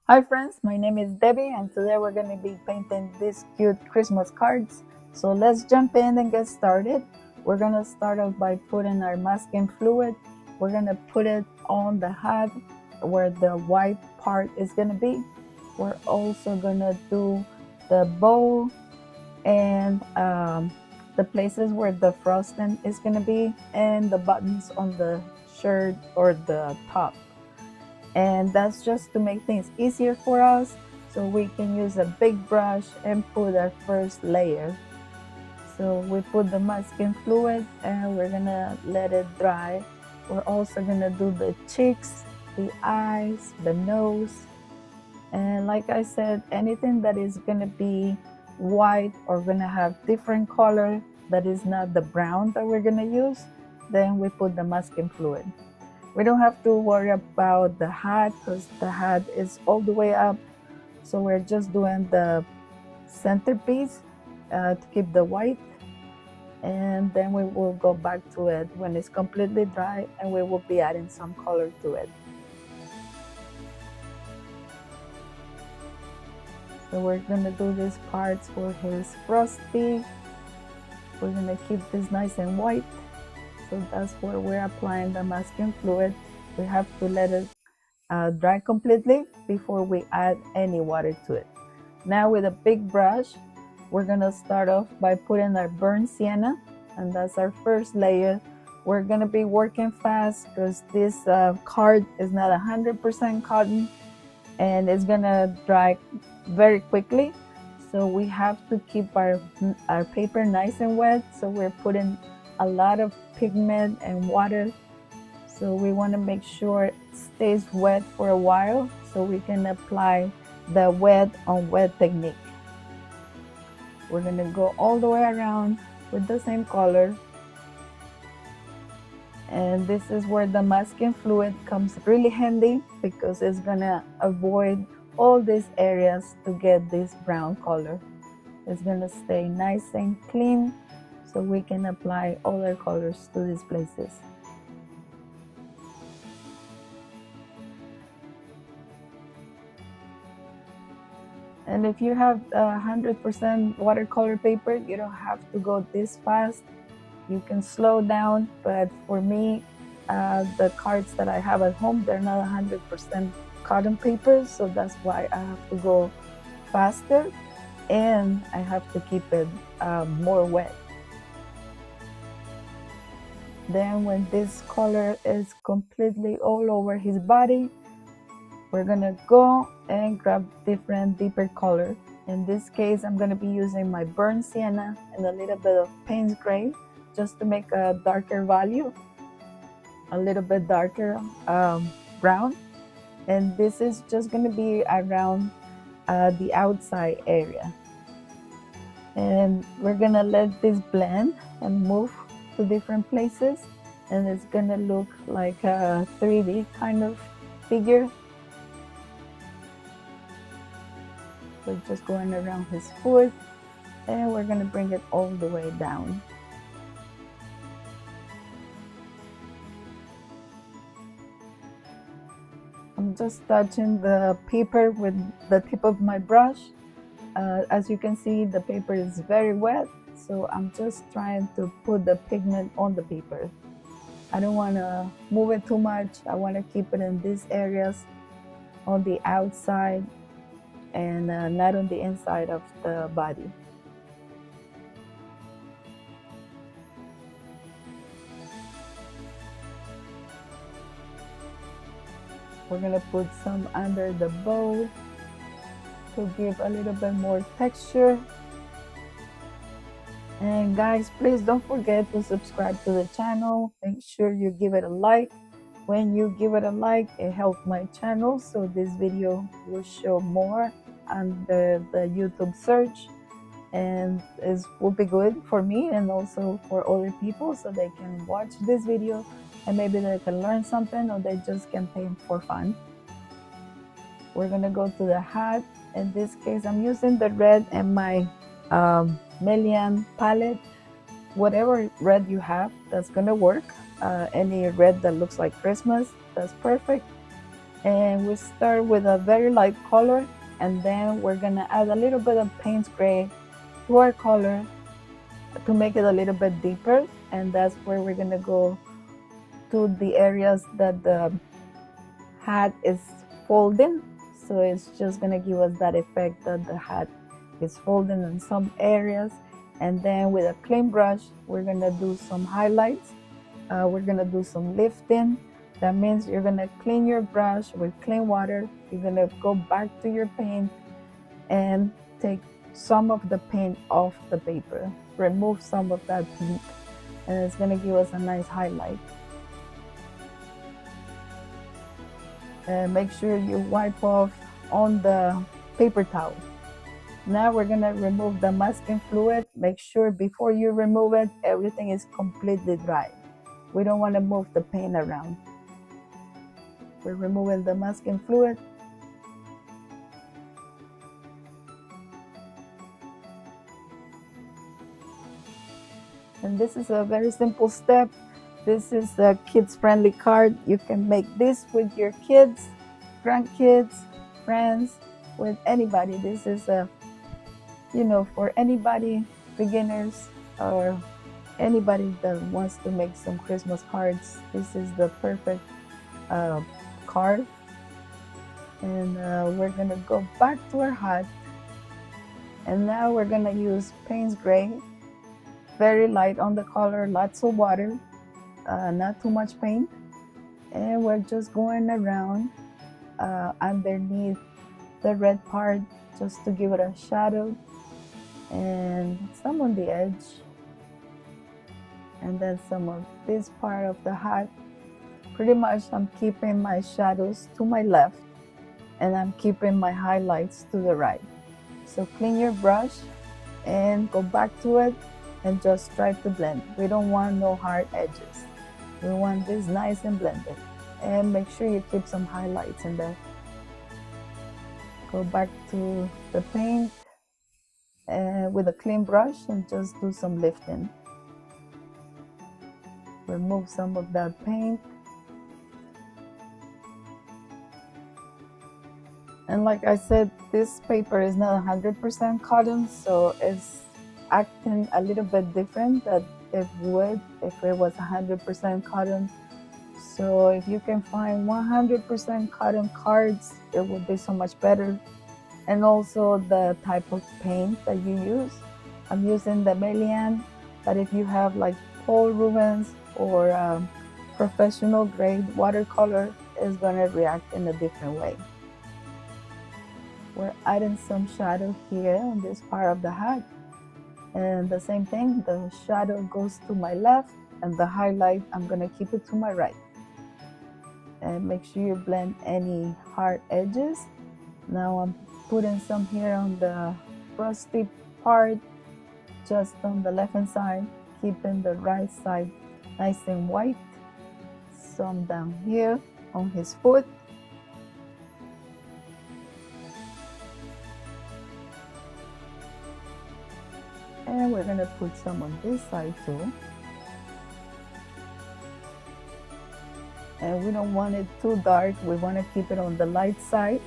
Hi friends, my name is Debbie and today we're going to be painting these cute Christmas cards. So let's jump in and get started. We're going to start off by putting our masking fluid. We're going to put it on the hat where the white part is going to be. We're also going to do the bow and the places where the frosting is going to be and the buttons on the shirt or the top. And that's just to make things easier for us, so we can use a big brush and put our first layer. So we put the masking fluid and we're gonna let it dry. We're also gonna do the cheeks, the eyes, the nose, and like I said, anything that is gonna be white or gonna have different color that is not the brown that we're gonna use, then we put the masking fluid. We don't have to worry about the hat because the hat is all the way up. So we're just doing the centerpiece to keep the white. And then we will go back to it when it's completely dry and we will be adding some color to it. So we're gonna do these parts for his frosty. We're gonna keep this nice and white. So that's where we're applying the masking fluid. We have to let it dry completely before we add any water to it. Now with a big brush, we're gonna start off by putting our burnt sienna, and that's our first layer. We're gonna be working fast because this card is not 100% cotton and it's gonna dry very quickly. So we have to keep our paper nice and wet. So we're putting a lot of pigment and water. So we want to make sure it stays wet for a while so we can apply the wet on wet technique. We're going to go all the way around with the same color. And this is where the masking fluid comes really handy because it's going to avoid all these areas to get this brown color. It's going to stay nice and clean so we can apply all our colors to these places. And if you have 100% watercolor paper, you don't have to go this fast. You can slow down, but for me, the cards that I have at home, they're not 100% cotton paper, so that's why I have to go faster and I have to keep it more wet. Then when this color is completely all over his body, we're gonna go and grab different deeper color. In this case, I'm gonna be using my burnt sienna and a little bit of Payne's gray just to make a darker value, a little bit darker brown. And this is just gonna be around the outside area. And we're gonna let this blend and move to different places, and it's gonna look like a 3D kind of figure. We're just going around his foot and we're gonna bring it all the way down. I'm just touching the paper with the tip of my brush. As you can see, the paper is very wet, so I'm just trying to put the pigment on the paper. I don't want to move it too much. I want to keep it in these areas on the outside and not on the inside of the body. We're gonna put some under the bow to give a little bit more texture. And guys, please don't forget to subscribe to the channel. Make sure you give it a like. When you give it a like, it helps my channel, so this video will show more under the YouTube search, and it will be good for me and also for other people, so they can watch this video and maybe they can learn something or they just can paint for fun. We're gonna go to the hat. In this case, I'm using the red and my Million palette. Whatever red you have, that's gonna work. Any red that looks like Christmas, that's perfect. And we start with a very light color, and then we're gonna add a little bit of Payne's gray to our color to make it a little bit deeper. And that's where we're gonna go to the areas that the hat is folding. So it's just gonna give us that effect that the hat is folding in some areas. And then with a clean brush, we're gonna do some highlights. We're gonna do some lifting. That means you're gonna clean your brush with clean water. You're gonna go back to your paint and take some of the paint off the paper. Remove some of that paint, and it's gonna give us a nice highlight. And make sure you wipe off on the paper towel. Now we're gonna remove the masking fluid. Make sure before you remove it, everything is completely dry. We don't want to move the paint around. We're removing the masking fluid. And this is a very simple step. This is a kids-friendly card. You can make this with your kids, grandkids, friends, with anybody. This is a, for anybody, beginners, or anybody that wants to make some Christmas cards. This is the perfect card. And we're gonna go back to our hat. And now we're gonna use Payne's gray, very light on the color, lots of water, not too much paint. And we're just going around underneath the red part just to give it a shadow, and some on the edge, and then some of this part of the hat. Pretty much I'm keeping my shadows to my left, and I'm keeping my highlights to the right. So clean your brush and go back to it and just try to blend. We don't want no hard edges. We want this nice and blended. And make sure you keep some highlights in there. Go back to the paint with a clean brush and just do some lifting. Remove some of that paint. And like I said, this paper is not 100% cotton, so it's acting a little bit different than it would if it was 100% cotton. So if you can find 100% cotton cards, it would be so much better. And also the type of paint that you use. I'm using the Melian, but if you have like Paul Rubens or professional grade watercolor, it's gonna react in a different way. We're adding some shadow here on this part of the hat. And the same thing, the shadow goes to my left, and the highlight, I'm gonna keep it to my right. And make sure you blend any hard edges. Now I'm putting some here on the rusty part, just on the left hand side, keeping the right side nice and white. Some down here on his foot. And we're gonna put some on this side too. And we don't want it too dark. We want to keep it on the light side.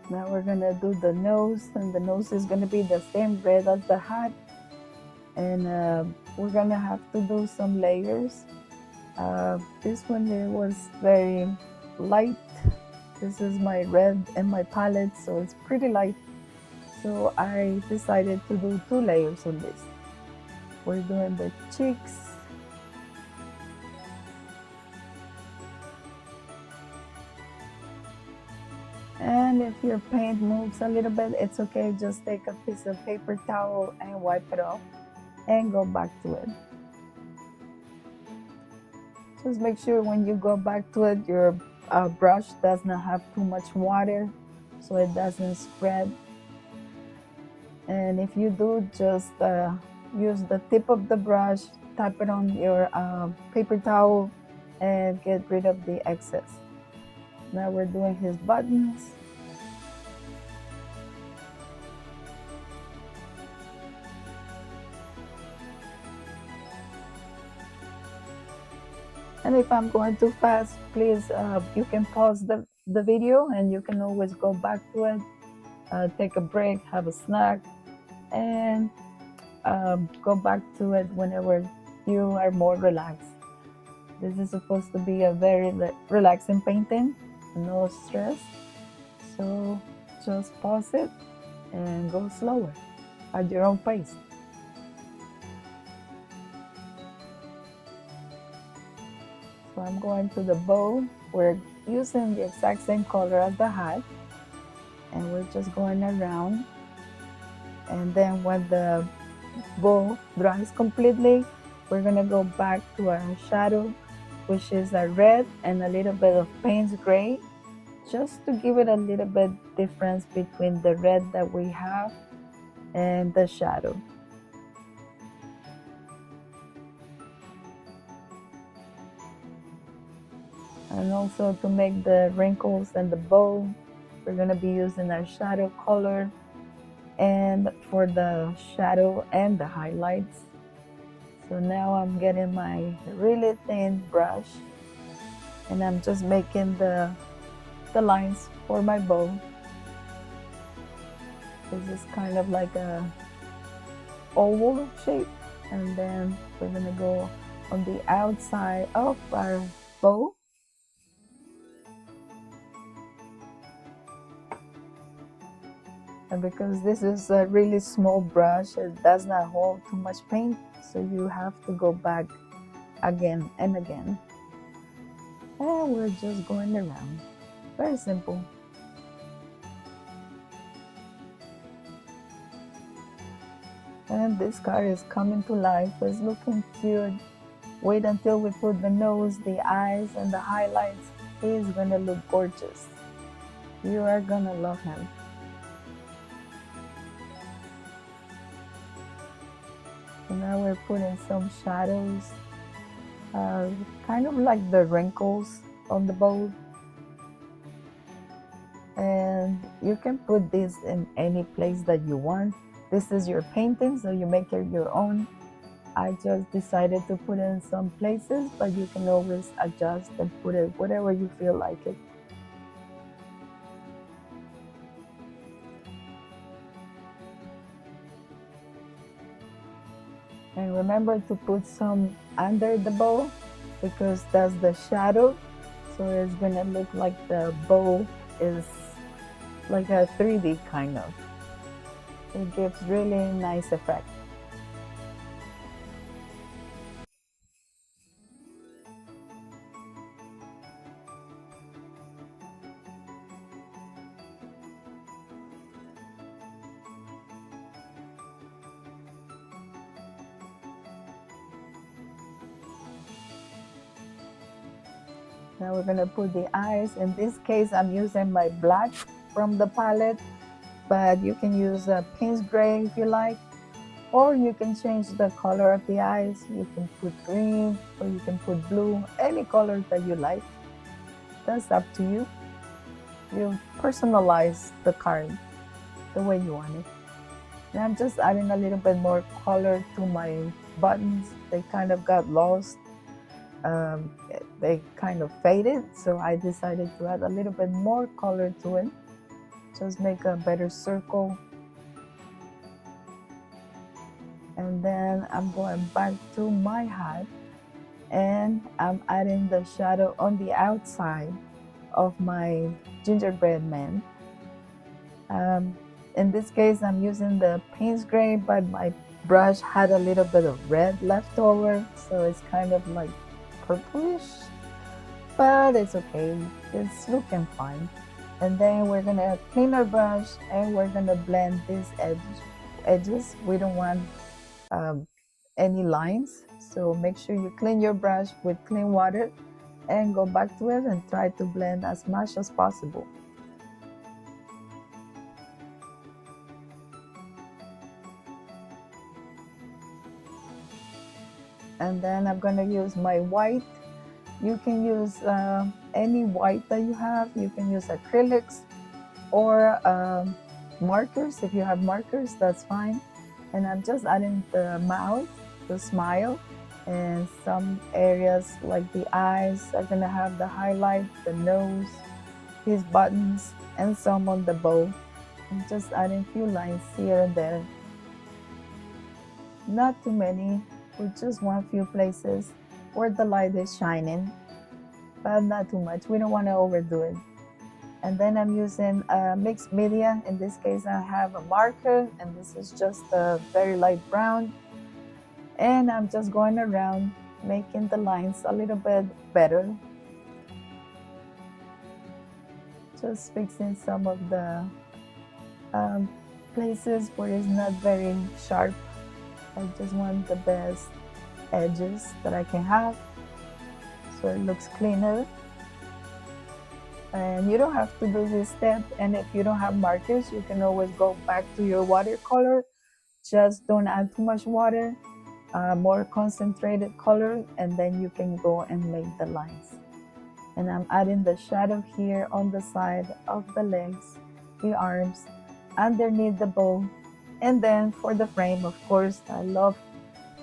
Now we're gonna do the nose, and the nose is gonna be the same red as the hat. And we're gonna have to do some layers. This one it was very light. This is my red and my palette, so it's pretty light. So I decided to do 2 layers on this. We're doing the cheeks. And if your paint moves a little bit, it's okay. Just take a piece of paper towel and wipe it off and go back to it. Just make sure when you go back to it, your brush does not have too much water so it doesn't spread. And if you do, just use the tip of the brush, tap it on your paper towel and get rid of the excess. Now we're doing his buttons. And if I'm going too fast, please, you can pause the video and you can always go back to it, take a break, have a snack, and go back to it whenever you are more relaxed. This is supposed to be a very relaxing painting, no stress. So just pause it and go slower at your own pace. So I'm going to the bow. We're using the exact same color as the hat, and we're just going around. And then when the bow dries completely, we're gonna go back to our shadow, which is a red and a little bit of Payne's gray, just to give it a little bit difference between the red that we have and the shadow. And also to make the wrinkles and the bow, we're gonna be using our shadow color, and for the shadow and the highlights. So now I'm getting my really thin brush and I'm just making the lines for my bow. This is kind of like a oval shape, and then we're gonna go on the outside of our bow. And because this is a really small brush, it does not hold too much paint, so you have to go back again and again. And we're just going around. Very simple. And this card is coming to life. It's looking cute. Wait until we put the nose, the eyes, and the highlights. He's gonna look gorgeous. You are gonna love him. So now we're putting some shadows, kind of like the wrinkles on the bow. And you can put this in any place that you want. This is your painting, so you make it your own. I just decided to put it in some places, but you can always adjust and put it wherever you feel like it. And remember to put some under the bow, because that's the shadow. So it's gonna look like the bow is like a 3D kind of. It gives really nice effect. Now we're gonna put the eyes. In this case, I'm using my black from the palette, but you can use a Payne's gray if you like, or you can change the color of the eyes. You can put green, or you can put blue, any color that you like. That's up to you. You personalize the card the way you want it. And I'm just adding a little bit more color to my buttons. They kind of got lost. They kind of faded, so I decided to add a little bit more color to it. Just make a better circle. And then I'm going back to my hat, and I'm adding the shadow on the outside of my gingerbread man. In this case, I'm using the Payne's gray, but my brush had a little bit of red left over, so it's kind of like purplish, but it's okay. It's looking fine. And then we're gonna clean our brush and we're gonna blend these edges. We don't want any lines, so make sure you clean your brush with clean water and go back to it and try to blend as much as possible. And then I'm gonna use my white. You can use any white that you have. You can use acrylics or markers. If you have markers, that's fine. And I'm just adding the mouth, the smile, and some areas like the eyes are gonna have the highlight, the nose, his buttons, and some on the bow. I'm just adding a few lines here and there. Not too many, we just want a few places where the light is shining, but not too much. We don't want to overdo it. And then I'm using mixed media. In this case, I have a marker, and this is just a very light brown. And I'm just going around making the lines a little bit better. Just fixing some of the places where it's not very sharp. I just want the best edges that I can have so it looks cleaner. And you don't have to do this step, and if you don't have markers, you can always go back to your watercolor. Just don't add too much water, more concentrated color, and then you can go and make the lines. And I'm adding the shadow here on the side of the legs, the arms, underneath the bow. And then for the frame, of course, I love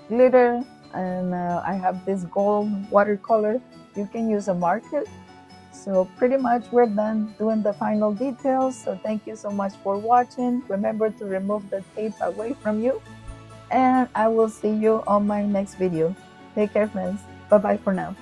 glitter, and I have this gold watercolor. You can use a marker. So pretty much we're done doing the final details. So thank you so much for watching. Remember to remove the tape away from you, and I will see you on my next video. Take care, friends. Bye bye for now.